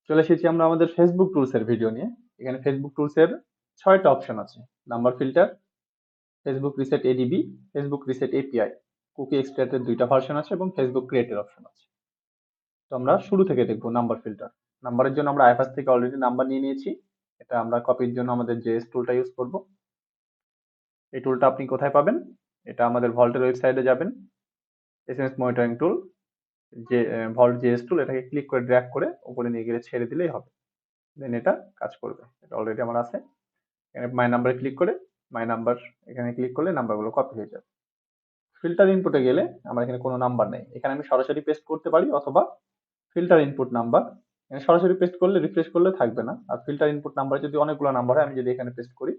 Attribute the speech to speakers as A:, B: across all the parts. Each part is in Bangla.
A: চলে এসেছি আমরা আমাদের ফেসবুক টুলস এর ভিডিও নিয়ে। এখানে ফেসবুক টুলস এর 6টা অপশন আছে। Number filter, Facebook reset ADB, Facebook reset API, cookie extract এর 2টা ভার্সন আছে এবং ফেসবুক ক্রিয়েট এর অপশন আছে। তো আমরা শুরু থেকে দেখব নাম্বার ফিল্টার। নাম্বারের জন্য আমরা আইফাস থেকে অলরেডি নাম্বার নিয়ে নিয়েছি। এটা আমরা কপির জন্য আমাদের জেএস টুলটা ইউজ করব। এই টুলটা আপনি কোথায় পাবেন? এটা আমাদের ভল্টের ওয়েবসাইটে যাবেন, এসএমএস মনিটরিং টুল, যে ভল্ট জেএস টুল, এটাকে ক্লিক করে ড্র্যাগ করে উপরে নিয়ে গেলে ছেড়ে দিলেই হবে। দেন এটা কাজ করবে। এটা অলরেডি আমার আছে। এখানে মাই নাম্বারে ক্লিক করে মাই নাম্বার এখানে ক্লিক করলে নাম্বারগুলো কপি হয়ে যাবে। ফিল্টার ইনপুটে গেলে আমার এখানে কোনো নাম্বার নেই। এখানে আমি সরাসরি পেস্ট করতে পারি অথবা ফিল্টার ইনপুট নাম্বার, এখানে সরাসরি পেস্ট করলে রিফ্রেশ করলে থাকবে না। আর ফিল্টার ইনপুট নাম্বার যদি অনেকগুলো নাম্বার হয়, আমি যদি এখানে পেস্ট করি,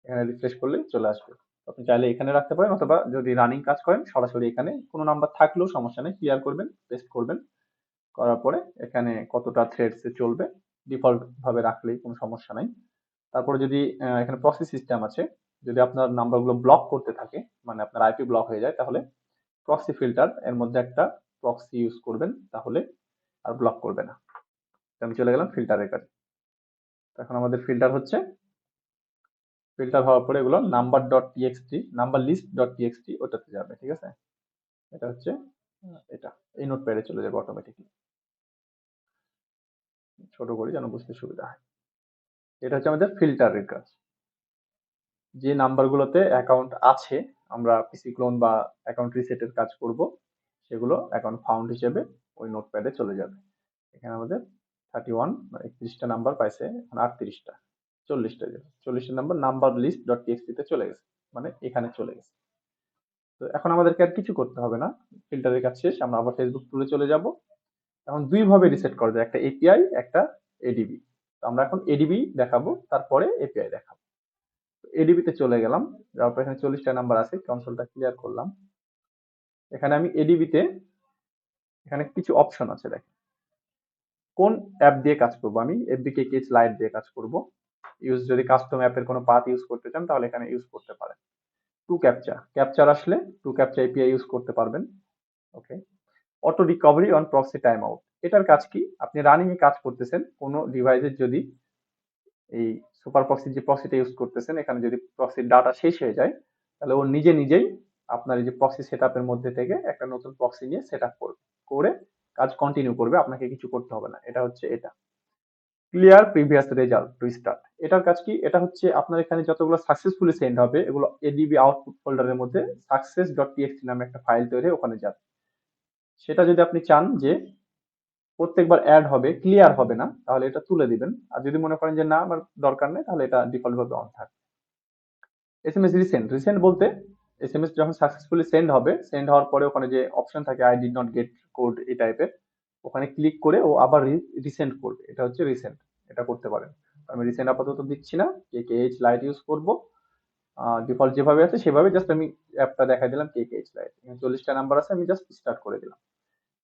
A: এখানে রিফ্রেশ করলে চলে আসবে। আপনি চাইলে এখানে রাখতে পারেন অথবা যদি রানিং কাজ করেন সরাসরি এখানে কোনো নাম্বার থাকলেও সমস্যা নেই, ক্লিয়ার করবেন, পেস্ট করবেন, করার পরে এখানে কতটা থ্রেডস চলবে ডিফল্ট ভাবে রাখলেই কোনো সমস্যা নাই। তারপরে যদি এখানে প্রক্সি সিস্টেম আছে, যদি আপনার নাম্বারগুলো ব্লক করতে থাকে, মানে আপনার আইপি ব্লক হয়ে যায়, তাহলে প্রক্সি ফিল্টার এর মধ্যে একটা প্রক্সি ইউজ করবেন, তাহলে আর ব্লক করবে না। তো আমি চলে গেলাম ফিল্টারের কাছে। এখন আমাদের ফিল্টার হচ্ছে, ফিল্টার হওয়ার পরে এগুলো number dot TXT, number list dot TXT ওটাতে যাবে। ঠিক আছে, এটা হচ্ছে এটা এই নোটপ্যাডে চলে যাবে অটোমেটিকলি। ছোট করি যেন বুঝতে সুবিধা হয়। এটা হচ্ছে আমাদের ফিল্টারের কাজ। যে নাম্বারগুলোতে অ্যাকাউন্ট আছে, আমরা পিসি ক্লোন বা অ্যাকাউন্ট রিসেটের কাজ করব, সেগুলো অ্যাকাউন্ট ফাউন্ড হিসেবে ওই নোটপ্যাডে চলে যাবে। এখানে আমাদের 31 মানে 31টা নাম্বার পাইছে, এখন 38টা, 40টা যাবে, 40টা number number list dot TXT তে চলে গেছে, মানে এখানে চলে গেছে। তো এখন আমাদেরকে আর কিছু করতে হবে না, ফিল্টারের কাজ শেষ। আমরা আবার ফেসবুক টুলে চলে যাব। এখন দুই ভাবে রিসেট করা যায়, একটা এপিআই, একটা এডিবি। তো আমরা এখন এডিবি দেখাবো, তারপরে এপিআই দেখাবো। এডিবি তে চলে গেলাম, যাওয়ার পর এখানে 40টা নাম্বার আছে, কনসোলটা ক্লিয়ার করলাম। এখানে আমি এডিবি তে, এখানে কিছু অপশন আছে, দেখেন কোন অ্যাপ দিয়ে কাজ করব। আমি এফবিকে কেচ লাইট দিয়ে কাজ করব। ইউজ যদি কাস্টম অ্যাপের কোনো পাথ ইউজ করতে চান তাহলে এখানে ইউজ করতে পারেন। টু ক্যাপচা, ক্যাপচার আসলে টু ক্যাপচা এপিআই ইউজ করতে পারবেন। Okay. Auto recovery on proxy time out, এটার কাজ কি? আপনি রানিং এ কাজ করতেছেন, কোনো ডিভাইসের যদি এই সুপার প্রক্সি যে প্রক্সিটা ইউজ করতেছেন, এখানে যদি প্রক্সির ডাটা শেষ হয়ে যায়, তাহলে ও নিজে নিজেই আপনার এই যে প্রক্সি সেটআপের মধ্যে থেকে একটা নতুন প্রক্সি নিয়ে সেটআপ করবে, করে কাজ কন্টিনিউ করবে, আপনাকে কিছু করতে হবে না। এটা হচ্ছে এটা। Clear previous result to start, এটার কাজ কি? এটা হচ্ছে আপনার এখানে যতগুলো সাকসেসফুলি সেন্ড হবে, এগুলো এডিবি আউটপুট ফোল্ডারের মধ্যে সাকসেস ডট টিএক্সটি নামে একটা ফাইল তৈরি হয়ে ওখানে যাবে। সেটা যদি আপনি চান যে প্রত্যেকবার অ্যাড হবে, ক্লিয়ার হবে না, তাহলে এটা তুলে দিবেন। আর যদি মনে করেন যে না আমার দরকার নেই, তাহলে এটা ডিফল্ট ভাবে অন থাকবে। এসএমএস রিসেন্ট, রিসেন্ট বলতে এসএমএস যখন সাকসেসফুলি সেন্ড হবে, সেন্ড হওয়ার পরে ওখানে যে অপশন থাকে I did not get code এই টাইপের, ওখানে ক্লিক করে ও আবার রিসেন্ড করবে, এটা হচ্ছে রিসেন্ট। এটা করতে পারেন। আমি রিসেন্ট আপাতত দিচ্ছি না, কেকেএইচ লাইট ইউজ করব। ডিফল্ট যেভাবে আছে সেভাবে জাস্ট আমি অ্যাপটা দেখাই দিলাম, কেকেএইচ লাইট। 40টা নাম্বার আছে, আমি জাস্ট স্টার্ট করে দিলাম।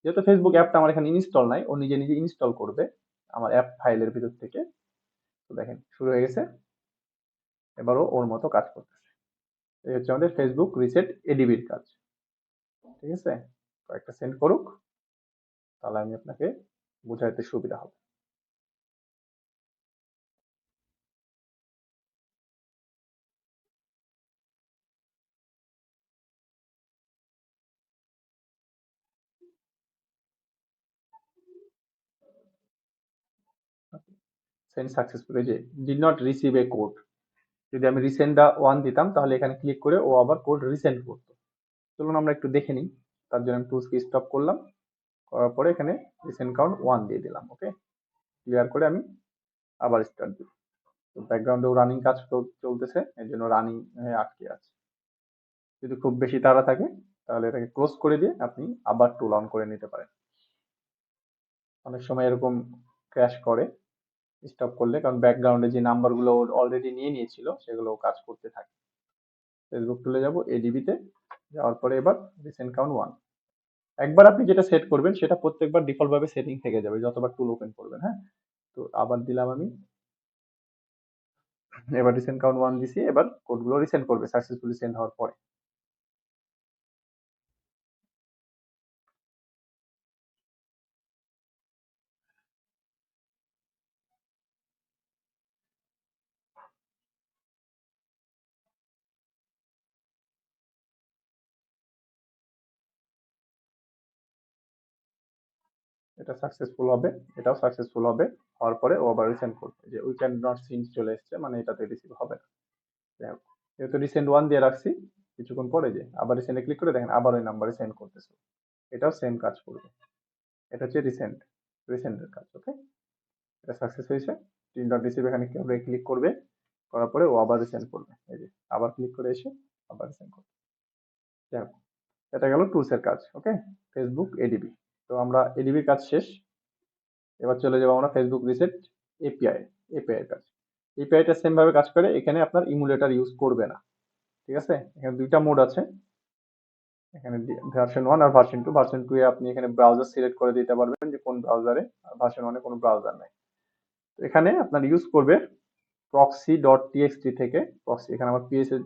A: যেহেতু ফেসবুক অ্যাপটা আমার এখানে ইনস্টল নাই, ও নিজে নিজে ইনস্টল করবে আমার অ্যাপ ফাইলের ভিতর থেকে। তো দেখেন শুরু হয়ে গেছে, এবারও ওর মতো কাজ করতেছে। এই হচ্ছে আমাদের ফেসবুক রিসেট এডিবির কাজ। ঠিক আছে, কয়েকটা সেন্ড করুক, তাহলে আমি আপনাকে বোঝাইতে সুবিধা হবে। সেন্ড সাকসেসফুল, এই যে did not receive a code, যদি আমি রিসেন্ডটা 1 দিতাম তাহলে এখানে ক্লিক করে ও আবার কোড রিসেন্ড করতো। চলুন আমরা একটু দেখে নিই। তার জন্য আমি টুলসকে স্টপ করলাম, করার পরে এখানে রিসেন্ড কাউন্ট 1 দিয়ে দিলাম। ওকে, ক্লিয়ার করে আমি আবার স্টার্ট দিই। তো ব্যাকগ্রাউন্ডেও রানিং কাজ চলতেছে, এর জন্য রানিং হয়ে আটকে আছে। যদি খুব বেশি তাড়া থাকে তাহলে এটাকে ক্লোজ করে দিয়ে আপনি আবার টুল অন করে নিতে পারেন। অনেক সময় এরকম ক্র্যাশ করে স্টপ করলে, কারণ ব্যাকগ্রাউন্ডে যে নাম্বারগুলো অলরেডি নিয়ে নিয়েছিল সেগুলো কাজ করতে থাকে। ফেসবুক টুলে যাব, এডিবিতে যাওয়ার পরে এবার রিসেন্ট কাউন্ট 1। একবার আপনি যেটা সেট করবেন সেটা প্রত্যেকবার ডিফল্ট ভাবে সেটিং থেকে যাবে যতবার টুল ওপেন করবেন। হ্যাঁ, তো আবার দিলাম আমি, এবার রিসেন্ট কাউন্ট 1 দিছি, এবার কোডগুলো রিসেন্ট করবে সাকসেসফুলি সেন্ড হওয়ার পরে। এটা সাকসেসফুল হবে, এটাও সাকসেসফুল হবে। হওয়ার পরে ও আবার রিসেন্ড করবে যে উই ক্যান নট সিন চলে এসছে, মানে এটাতে রিসিভ হবে না। যাই হোক, যেহেতু রিসেন্ড 1 দিয়ে রাখছি, কিছুক্ষণ পরে যে আবার রিসেন্ডে ক্লিক করে দেখেন আবার ওই নাম্বারে সেন্ড করতেছে, এটাও সেম কাজ করবে। এটা হচ্ছে রিসেন্টের কাজ। ওকে, এটা সাকসেস হয়েছে। টিন ডট রিসিভ এখানে কেউ ক্লিক করবে, করার পরে ও আবার রিসেন্ড করবে, এই যে আবার ক্লিক করে এসে আবার রিসেন্ড করবে। যাই হোক, এটা গেল টুলস এর কাজ। ওকে, ফেসবুক এডিবি। তো আমরা এডিবির কাজ শেষ। এবার চলে যাবো আমরা ফেসবুক রিসেট এপিআই। এপিআই এর কাজ, এপিআইটা সেম ভাবে কাজ করে। এখানে আপনার ইমুলেটর ইউজ করবে না, ঠিক আছে। এখানে দুইটা মোড আছে, এখানে ভার্সন 1 আর ভার্সন 2। ভার্সন 2 এ আপনি এখানে ব্রাউজার সিলেক্ট করে দিতে পারবেন যে কোন ব্রাউজারে, আর ভার্সন 1 এ কোনো ব্রাউজার নাই। তো এখানে আপনার ইউজ করবে proxy.txt থেকে প্রক্সি। এখানে আমার পিএস এর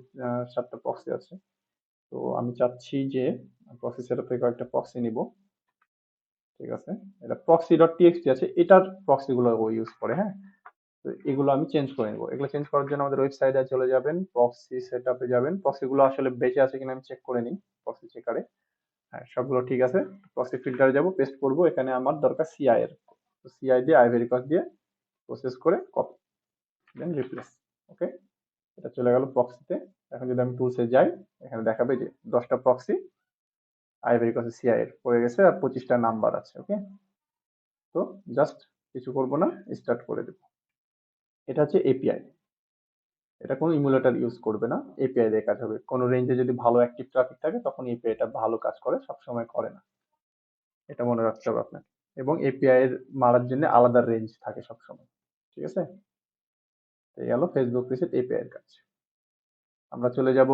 A: 7টা প্রক্সি আছে। তো আমি চাচ্ছি যে প্রক্সি সেটআপ থেকে কয়েকটা প্রক্সি নিব, ঠিক আছে। এটা proxy.txt আছে, এটার প্রক্সি গুলো ও ইউজ করে। হ্যাঁ, তো এগুলো আমি চেঞ্জ করে নেবো। এগুলো চেঞ্জ করার জন্য আমাদের ওয়েবসাইটে চলে যাবেন, প্রক্সি সেটআপে যাবেন। প্রক্সি গুলো আসলে বেঁচে আছে কিনা আমি চেক করে নিই প্রক্সি চেকারে। হ্যাঁ, সবগুলো ঠিক আছে। প্রক্সি ফিল্টারে যাব, পেস্ট করব। এখানে আমার দরকার সিআই এর, তো সিআই দিয়ে আইভি রিকোয়েস্ট দিয়ে প্রসেস করে কপি, দেন রিপ্লেস। ওকে, এটা চলে গেল প্রক্সিতে। এখন যদি আমি টুলসে যাই, এখানে দেখাবে যে 10টা প্রক্সি আইভি রিকোয়েস্ট সিআই এর পড়ে গেছে আর 25টা নাম্বার আছে। ওকে, তো জাস্ট কিছু করব না, স্টার্ট করে দেব। এটা হচ্ছে এপিআই। এটা কোনো ইমুলেটর ইউজ করবে না, এপিআই দিয়ে কাজ হবে। কোনো রেঞ্জে যদি ভালো অ্যাক্টিভ ট্রাফিক থাকে তখন এপিআইটা ভালো কাজ করে, সবসময় করে না, এটা মনে রাখতে হবে আপনাকে। এবং এপিআই এর মারার জন্য আলাদা রেঞ্জ থাকে সবসময়, ঠিক আছে। এই গেল ফেসবুক রিসেট এপিআই এর কাজ। আমরা চলে যাব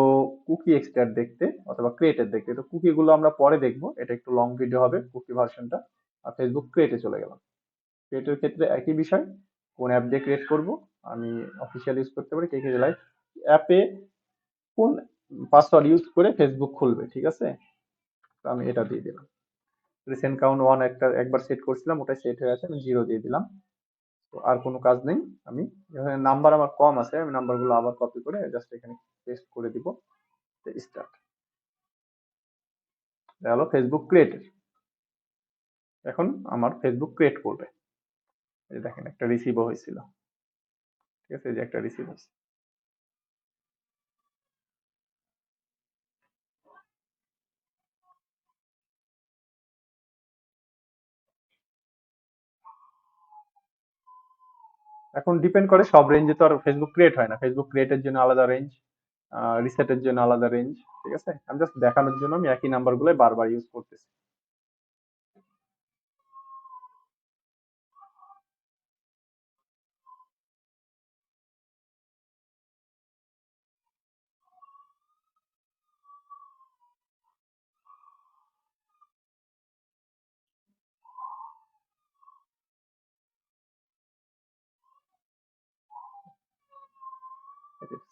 A: কুকি এক্সট্রাক্ট দেখতে অথবা ক্রিয়েটের দেখতে। তো কুকি গুলো আমরা পরে দেখবো, এটা একটু লং ভিডিও হবে কুকি ভার্সনটা। আর ফেসবুক ক্রিয়েটে চলে গেলাম। ক্রিয়েটের ক্ষেত্রে একই বিষয়, কোন অ্যাপ দিয়ে ক্রিয়েট করব। আমি অফিসিয়াল ইউজ করতে পারি, কে কে লাইভ অ্যাপে কোন পাসওয়ার্ড ইউজ করে ফেসবুক খুলবে, ঠিক আছে। তো আমি এটা দিয়ে দিলাম। রিসেন্ট কাউন্ট 1 একবার সেট করছিলাম, ওটা সেট হয়ে আছে, আমি 0 দিয়ে দিলাম। তো আর কোনো কাজ নেই। আমি এখানে নাম্বার আমার কম আছে, আমি নাম্বারগুলো আবার কপি করে জাস্ট এখানে পেস্ট করে দিব, স্টার্ট। হলো ফেসবুক ক্রিয়েটের। এখন আমার ফেসবুক ক্রিয়েট করবে। এই দেখেন একটা রিসিভও হয়েছিল, ঠিক আছে, এই যে একটা রিসিভ হয়েছে। এখন ডিপেন্ড করে, সব রেঞ্জে তো আর ফেসবুক ক্রিয়েট হয় না। ফেসবুক ক্রিয়েটের জন্য আলাদা রেঞ্জ, রিসেটের জন্য আলাদা রেঞ্জ, ঠিক আছে। আমি জাস্ট দেখানোর জন্য আমি একই নাম্বারগুলো বারবার ইউজ করতেছি।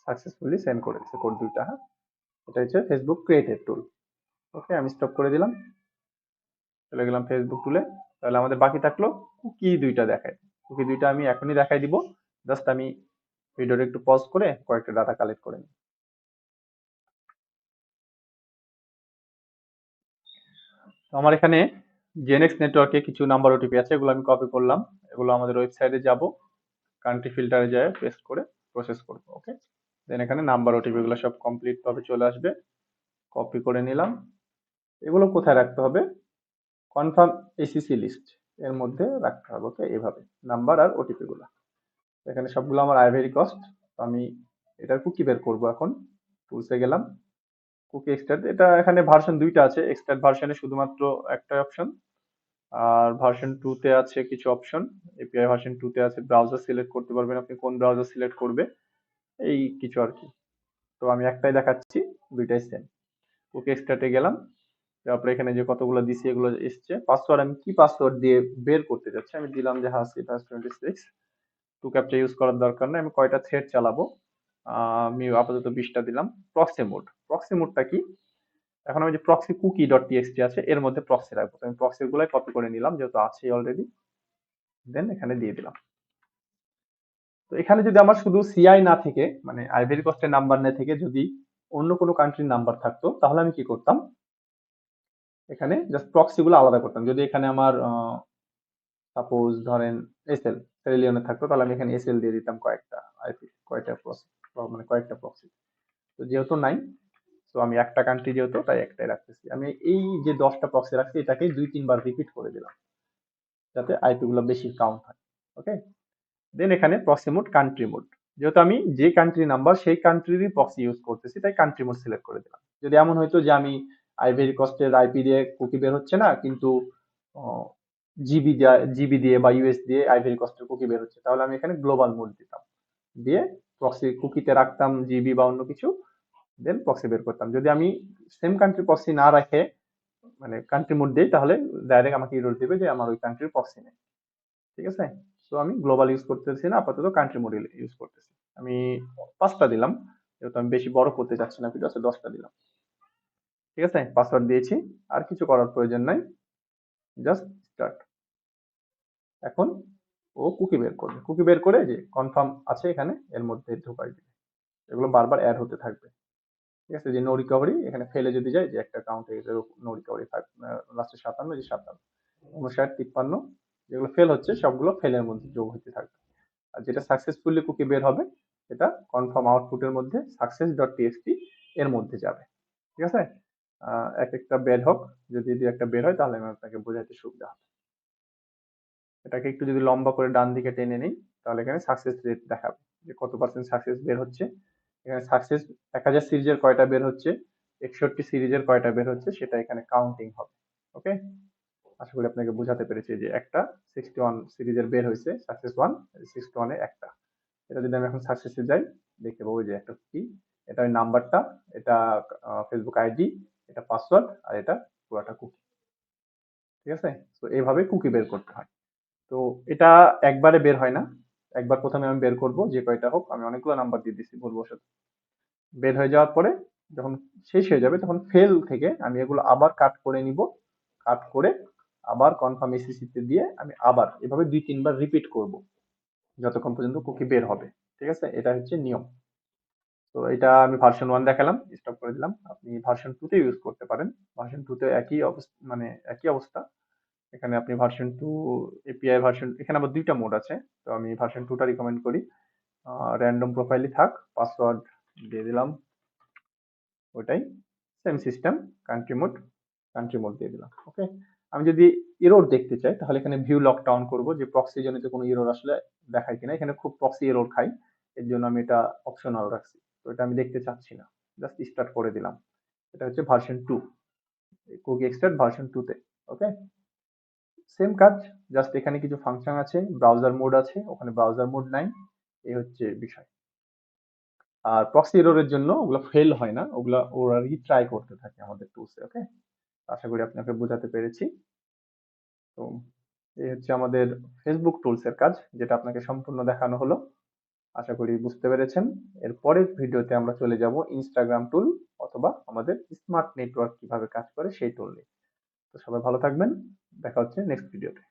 A: সাকসেসফুলি সেন্ড করে দিচ্ছে কোড দুইটা। হ্যাঁ, এটা হচ্ছে ফেসবুক ক্রিয়েটেড টুল। ওকে, আমি স্টপ করে দিলাম, চলে গেলাম ফেসবুক টুলে। তাহলে আমাদের বাকি থাকলো কুকি দুইটা দেখায়। কুকি দুইটা আমি এখনই দেখাই দিব। জাস্ট আমি ভিডিওটা একটু পজ করে কয়েকটা ডাটা কালেক্ট করে নিই। তো আমার এখানে জেনেক্স নেটওয়ার্কে কিছু নাম্বার ওটিপি আছে, এগুলো আমি কপি করলাম। এগুলো আমাদের ওয়েবসাইটে যাব, কান্ট্রি ফিল্টারে যায় পেস্ট করে প্রসেস করব। ওকে, দেন এখানে নাম্বার ওটিপি গুলো সব কমপ্লিট ভাবে চলে আসবে। কপি করে নিলাম। এগুলো কোথায় রাখতে হবে? কনফার্ম এসিসি লিস্ট এর মধ্যে রাখতে হবে। ওকে, এভাবে নাম্বার আর ওটিপি গুলো। এখানে সবগুলো আমার আইভেরি কস্ট। আমি এটার কুকি বের করব। এখন টুলসে গেলাম, কুকি এক্সট্রাক্ট। এটা এখানে ভার্সন দুইটা আছে, এক্সট্রাক্ট ভার্সনে শুধুমাত্র একটাই অপশন, আর ভার্সন 2 তে আছে কিছু অপশন। এপিআই ভার্সন 2 তে আছে ব্রাউজার সিলেক্ট করতে পারবেন আপনি, কোন ব্রাউজার সিলেক্ট করবে, এই কিছু আর কি। তো আমি একটাই দেখাচ্ছি, দুইটাই সেম। কুকি এক্সট্রাক্টে গেলাম, তারপরে এখানে যে কতগুলো দিছি এগুলো এসছে। পাসওয়ার্ড আমি কি পাসওয়ার্ড দিয়ে বের করতে যাচ্ছি, আমি দিলাম যে হাসি+26। টু ক্যাপচা ইউজ করার দরকার নেই। আমি কয়টা থ্রেড চালাবো, আমি আপাতত 20টা দিলাম। প্রক্সি মোডটা কি? এখন আমি যে প্রক্সি কুকি ডট টিএক্সটি আছে এর মধ্যে প্রক্সি রাখবো। আমি প্রক্সি গুলাই কপি করে নিলাম যেহেতু আছে অলরেডি, দেন এখানে দিয়ে দিলাম। তো এখানে যদি আমার শুধু সিআই না থেকে, মানে আইভরি কোস্টের নাম্বার না থেকে যদি অন্য কোনো কান্ট্রির নাম্বার থাকতো, তাহলে আমি কি করতাম, এখানে জাস্ট প্রক্সি গুলো আলাদা করতাম। যদি এখানে আমার সাপোজ ধরেন এসএল সেরিলিয়নে থাকতো, তাহলে আমি এখানে এসএল দিয়ে দিতাম কয়েকটা আইপি, কয়েকটা প্রক্সি, মানে কয়েকটা প্রক্সি। তো যেহেতু নাই, তো আমি একটা কান্ট্রি যেহেতু, তাই একটাই রাখতেছি। আমি এই যে 10টা প্রক্সি রাখছি এটাকে 2-3 বার রিপিট করে দিলাম যাতে আইপি গুলো বেশি কাউন্ট হয়। ওকে, দেন এখানে প্রক্সি মোড, কান্ট্রি মোড, যেহেতু আমি যে কান্ট্রি নাম্বার সেই কান্ট্রিরই প্রক্সি ইউজ করতেছি তাই কান্ট্রি মোড সিলেক্ট করে দিলাম। যদি এমন হইতো যে আমি আইভরি কোস্টের আইপি দিয়ে কুকি বের হচ্ছে না, কিন্তু জিবি দিয়ে বা ইউএস দিয়ে আইভরি কোস্টের কুকি বের হচ্ছে, তাহলে আমি এখানে গ্লোবাল মোড দিতাম, দিয়ে প্রক্সি কুকিতে রাখতাম জিবি বা অন্য কিছু, দেন প্রক্সি বের করতাম। যদি আমি সেম কান্ট্রি প্রক্সি না রাখে মানে কান্ট্রি মোড দিই, তাহলে ডাইরেক্ট আমাকে এরর দিবে যে আমার ওই কান্ট্রির প্রক্সি নেই। ঠিক আছে, তো আমি গ্লোবাল ইউজ করতেছি না, আপাতত কান্ট্রি মোড ইউজ করতেছি। আমি 5টা দিলাম, যেহেতু আমি বেশি বড় করতে চাচ্ছি না ভিডিও, আছে 10টা দিলাম। ঠিক আছে, পাসওয়ার্ড দিয়েছি, আর কিছু করার প্রয়োজন নাই, জাস্ট স্টার্ট। এখন ও কুকি বের করবে, কুকি বের করে যে কনফার্ম আছে এখানে এর মধ্যে ঢোকাই দিবে, এগুলো বারবার অ্যাড হতে থাকবে। ঠিক আছে, যে নো রিকভারি এখানে ফেলে যদি যায়, যে একটা কাউন্ট হয়ে গেছে নো রিকভারি, লাস্টে 57, যে 57, 59, 53 যেগুলো ফেল হচ্ছে সবগুলো ফেলের মধ্যে যোগ হতে থাকবে। আর যেটা সাকসেসফুলি কুকি বের হবে সেটা কনফার্ম আউটপুটের মধ্যে সাকসেস ডট টিএক্সটি এর মধ্যে যাবে। ঠিক আছে, এক একটা বের হোক, যদি একটা বের হয় তাহলে আমি আপনাকে বোঝাতে সুবিধা হবে। এটাকে একটু যদি লম্বা করে ডান দিকে টেনে নিই, তাহলে এখানে সাকসেস রেট দেখাবে যে কত পার্সেন্ট সাকসেস বের হচ্ছে। এখানে সাকসেস 1000 সিরিজের কয়টা বের হচ্ছে, 61 সিরিজের কয়টা বের হচ্ছে, সেটা এখানে কাউন্টিং হবে। ওকে, আশা করি আপনাকে বোঝাতে পেরেছি যে একটা 61 সিরিজের বের হয়েছে সাকসেস 1, 61 এ একটা। এটা যদি আমি এখন সাকসেসে যাই, দেখতে পাবো যে একটা কি, এটা ওই নাম্বারটা, এটা ফেসবুক আইডি, এটা পাসওয়ার্ড, আর এটা পুরাটা কুকি। ঠিক আছে, তো এইভাবে কুকি বের করতে হয়। তো এটা একবারে বের হয় না, একবার প্রথমে আমি বের করব যে কয়টা হোক, আমি অনেকগুলো নাম্বার দিয়ে দিচ্ছি ভুলবশত। বের হয়ে যাওয়ার পরে যখন শেষ হয়ে যাবে তখন ফেল থেকে আমি এগুলো আবার কাট করে নিব, কাট করে আবার কনফার্ম এসিসি তে দিয়ে আমি আবার এভাবে 2-3 বার রিপিট করব যতক্ষণ পর্যন্ত কুকি বের হবে। ঠিক আছে, এটা হচ্ছে নিয়ম। তো এটা আমি ভার্সন 1 দেখালাম, স্টপ করে দিলাম। আপনি ভার্সন 2 তে ইউজ করতে পারেন, ভার্সন 2 তে একই অবস্থা, মানে একই অবস্থা। এখানে আপনি ভার্সন 2 এপিআই ভার্সন, এখানে আবার 2টা মোড আছে, তো আমি ভার্সন 2 টা রিকমেন্ড করি। র্যান্ডম প্রোফাইলই থাক, পাসওয়ার্ড দিয়ে দিলাম ওটাই, same system, country mode, country mode দিয়ে দিলাম। ওকে, আমি যদি এরর দেখতে চাই তাহলে এখানে ভিউ লকডাউন করব, যে প্রক্সি জনিত কোনো এরর আসলে দেখায় কিনা। এখানে খুব প্রক্সি এরর খাই, এর জন্য আমি এটা অপশনাল রাখছি, তো এটা আমি দেখতে চাচ্ছি না, জাস্ট স্টার্ট করে দিলাম। এটা হচ্ছে ভার্সন 2, কুকি এক্সট্রাক্ট ভার্সন 2 তে। ওকে, সেম কাজ, জাস্ট এখানে কিছু ফাংশন আছে, ব্রাউজার মোড আছে, ওখানে ব্রাউজার মোড নাই, এই হচ্ছে বিষয়। আর প্রক্সি এররের জন্য ওগুলো ফেল হয় না, ওগুলা ওরা রিট্রাই করতে থাকে আমাদের টুলসে। ওকে, আশা করি আপনাকে বোঝাতে পেরেছি। তো এই হচ্ছে আমাদের ফেসবুক টুলস এর কাজ, যেটা আপনাকে সম্পূর্ণ দেখানো হলো। আশা করি বুঝতে পেরেছেন। এর পরের ভিডিওতে আমরা চলে যাব ইনস্টাগ্রাম টুল অথবা আমাদের স্মার্ট নেটওয়ার্ক কিভাবে কাজ করে সেই টুল নিয়ে। তো সবাই ভালো থাকবেন, দেখা হচ্ছে নেক্সট ভিডিওতে।